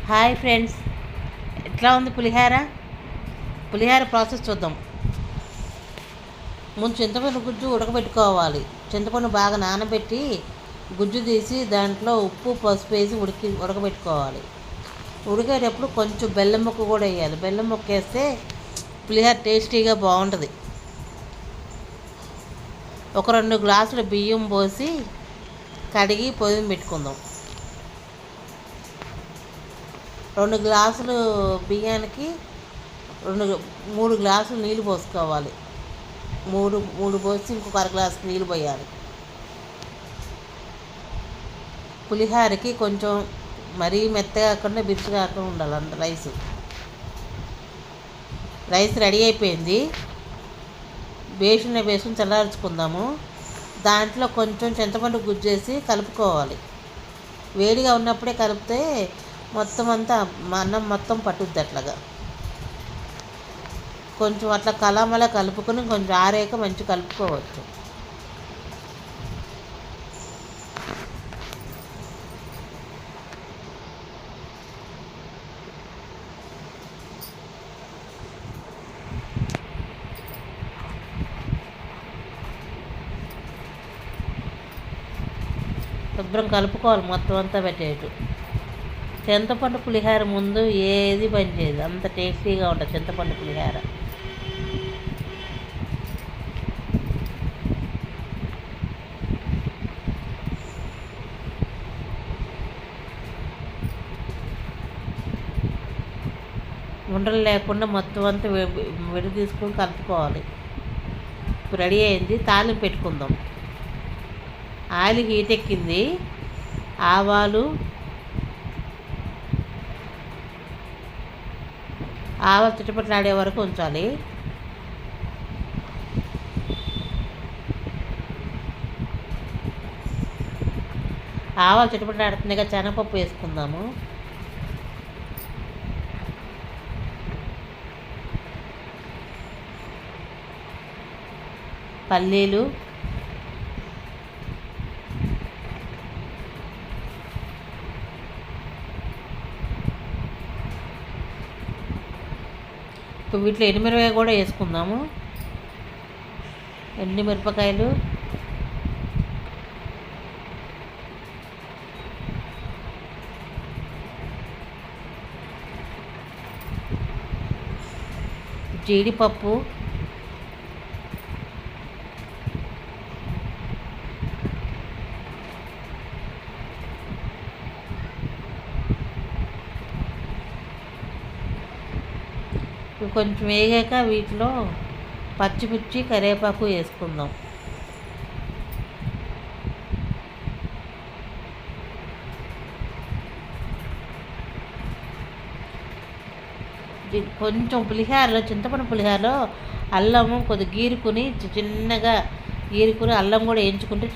Hi friends, ఎట్లా ఉంది పులిహార process చూద్దాం. ముందు చింతపండు గుజ్జు ఉడకబెట్టుకోవాలి. చింతపండు బాగా నానబెట్టి గుజ్జు తీసి దాంట్లో ఉప్పు పసుపు వేసి ఉడకబెట్టుకోవాలి. ఉడికేటప్పుడు కొంచెం బెల్లం ముక్క కూడా వేయాలి. బెల్లం ముక్క వేస్తే పులిహార టేస్టీగా బాగుంటుంది. ఒక 2 గ్లాసుల బియ్యం పోసి కడిగి పొయ్యి పెట్టుకుందాం. 2 గ్లాసులు బియ్యానికి 3 గ్లాసులు నీళ్ళు పోసుకోవాలి. మూడు పోసి ఇంకొక 1/2 గ్లాసు నీళ్ళు పోయాలి. పులిహారకి కొంచెం మరీ మెత్తగా కాకుండా బిర్చి కాకుండా ఉండాలి. అంత రైస్ రెడీ అయిపోయింది. బేసిన్లో వేసుకుని చల్లార్చుకుందాము. దాంట్లో కొంచెం చింతపండు గుజ్జేసి కలుపుకోవాలి. వేడిగా ఉన్నప్పుడే కలిపితే మొత్తం అంతా అన్నం మొత్తం పట్టుద్ది. అట్లాగా కొంచెం అట్లా కలమలా కలుపుకొని కొంచెం ఆరేక మంచిగా కలుపుకోవచ్చు. శుభ్రం కలుపుకోవాలి మొత్తం అంతా పెట్టేటు. చింతపండు పులిహార ముందు ఏది పనిచేయదు, అంత టేస్టీగా ఉంటుంది చింతపండు పులిహార. ఉండలు లేకుండా మొత్తం అంతా విడి తీసుకొని కలుపుకోవాలి. ఇప్పుడు రెడీ అయింది. తాలింపు పెట్టుకుందాం. ఆయిల్ హీట్ ఎక్కింది. ఆవాలు చిటపట్లాడే వరకు ఉంచాలి. ఆవాలు చిటపట్లాడుతున్నాయిగా శనగపప్పు వేసుకుందాము. పల్లీలు, వీటిలో ఎండుమిరపకాయ కూడా వేసుకుందాము. ఎండుమిరపకాయలు, జీడిపప్పు, కొంచెం వేగాక వీటిలో పచ్చిమిర్చి కరివేపాకు వేసుకుందాం. కొంచెం పులిహారలో చింతపండు పులిహారలో అల్లము కొద్దిగా గీరుకుని చిన్నగా గీరుకుని అల్లం కూడా వేయించుకుంటే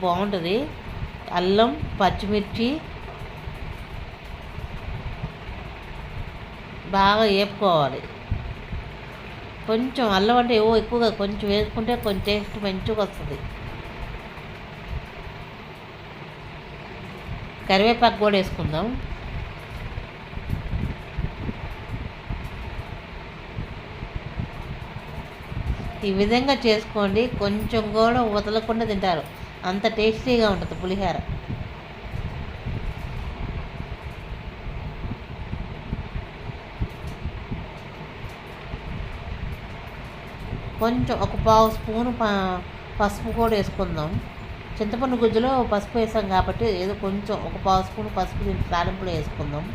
బాగుంటుంది. అల్లం, పచ్చిమిర్చి బాగా వేపుకోవాలి. కొంచెం అల్లం అంటే ఎక్కువగా కొంచెం వేసుకుంటే కొంచెం టేస్ట్ మంచిగా వస్తుంది. కరివేపాకు కూడా వేసుకుందాం. ఈ విధంగా చేసుకోండి. కొంచెం కూడా వదలకుండా తింటారు, అంత టేస్టీగా ఉంటుంది పులిహార. కొంచెం ఒక 1/2 స్పూను పసుపు కూడా వేసుకుందాం. చింతపండు గుజ్జులో పసుపు వేసాం కాబట్టి ఏదో కొంచెం ఒక 1/2 స్పూను పసుపు దీంట్లో తాలింపులో వేసుకుందాం.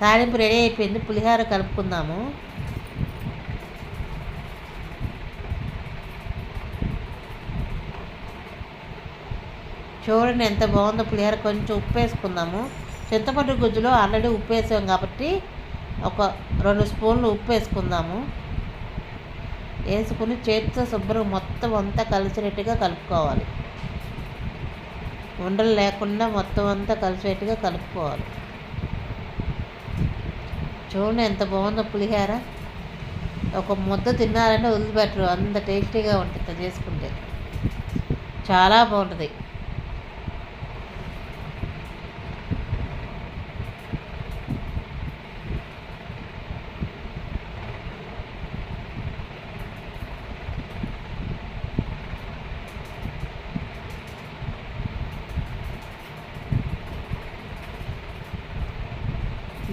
తాలింపు రెడీ అయిపోయింది. పులిహార కలుపుకుందాము. చూడండి ఎంత బాగుందో పులిహోర. కొంచెం ఉప్పు వేసుకుందాము. చింతపండు గుజ్జులో ఆల్రెడీ ఉప్పు వేసాం కాబట్టి ఒక 2 స్పూన్లు ఉప్పు వేసుకుందాము. వేసుకుని చేతితో శుభ్రం మొత్తం అంతా కలిసినట్టుగా కలుపుకోవాలి. ఉండలు లేకుండా మొత్తం అంతా కలిసేట్టుగా కలుపుకోవాలి. చూడండి ఎంత బాగుందో పులిహోర. ఒక ముద్ద తిన్నారంటే వదిలిపెట్టరు, అంత టేస్టీగా ఉంటుంది చేసుకుంటే. చాలా బాగుంటుంది.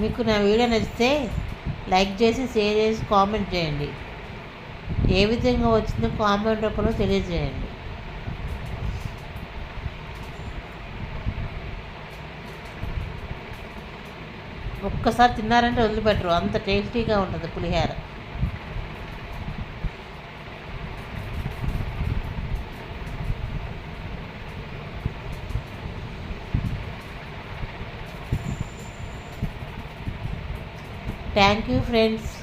మీకు నా వీడియో నచ్చితే లైక్ చేసి, షేర్ చేసి, కామెంట్ చేయండి. ఏ విధంగా వచ్చిందో కామెంట్ రూపంలో తెలియజేయండి. ఒక్కసారి తిన్నారంటే వదిలిపెట్టరు, అంత టేస్టీగా ఉంటుంది పులిహోర. Thank you friends.